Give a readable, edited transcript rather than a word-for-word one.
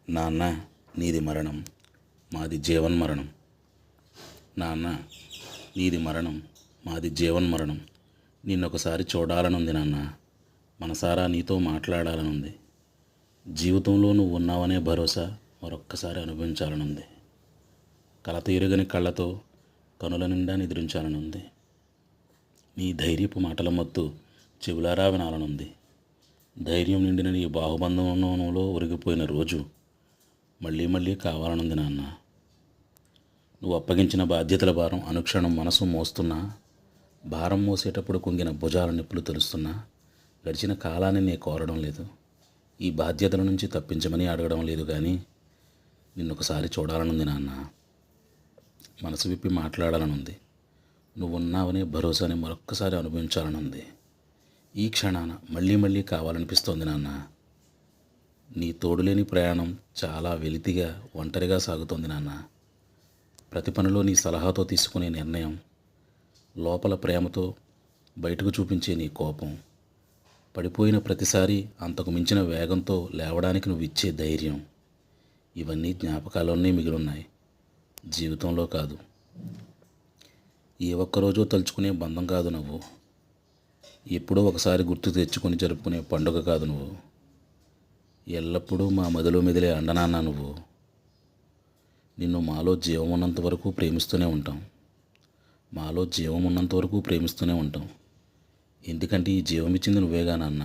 నాన్న, నీది మరణం, మాది జీవన్మరణం. నాన్న, నీది మరణం, మాది జీవన్మరణం. నిన్నొకసారి చూడాలనుంది నాన్న. మనసారా నీతో మాట్లాడాలనుంది. జీవితంలో నువ్వు ఉన్నావనే భరోసా మరొక్కసారి అనుభవించాలనుంది. కలతీరుగని కళ్ళతో కనుల నిండా నిద్రించాలనుంది. నీ ధైర్యపు మాటల మత్తు చెవులారా వినాలనుంది. ధైర్యం నిండిన నీ బాహుబంధంలో ఒరిగిపోయిన రోజు మళ్ళీ మళ్ళీ కావాలనుంది నాన్న. నువ్వు అప్పగించిన బాధ్యతల భారం అనుక్షణం మనసు మోస్తున్నా, భారం మోసేటప్పుడు కుంగిన భుజాల నిప్పులు తెలుస్తున్నా, గడిచిన కాలాన్ని నే కోరడం లేదు, ఈ బాధ్యతల నుంచి తప్పించమని అడగడం లేదు. కానీ నిన్నొకసారి చూడాలనుంది నాన్న. మనసు విప్పి మాట్లాడాలనుంది. నువ్వున్నావనే భరోసాని మరొక్కసారి అనుభవించాలనుంది. ఈ క్షణాన మళ్ళీ మళ్ళీ కావాలనిపిస్తోంది నాన్న. నీ తోడులేని ప్రయాణం చాలా వెలితిగా ఒంటరిగా సాగుతోంది నాన్న. ప్రతి పనిలో నీ సలహాతో తీసుకునే నిర్ణయం, లోపల ప్రేమతో బయటకు చూపించే నీ కోపం, పడిపోయిన ప్రతిసారి అంతకు మించిన వేగంతో లేవడానికి నువ్వు ఇచ్చే ధైర్యం, ఇవన్నీ జ్ఞాపకాల్లోనే మిగిలిన్నాయి, జీవితంలో కాదు. ఏ ఒక్కరోజు తలుచుకునే బంధం కాదు నువ్వు. ఎప్పుడో ఒకసారి గుర్తు తెచ్చుకొని జరుపుకునే పండుగ కాదు నువ్వు. ఎల్లప్పుడూ మా మదిలో మెదిలే అండనాన్న నువ్వు. నిన్ను మాలో జీవం ఉన్నంత వరకు ప్రేమిస్తూనే ఉంటాం. మాలో జీవం ఉన్నంత వరకు ప్రేమిస్తూనే ఉంటాం. ఎందుకంటే ఈ జీవం ఇచ్చింది నువ్వేగా నాన్న.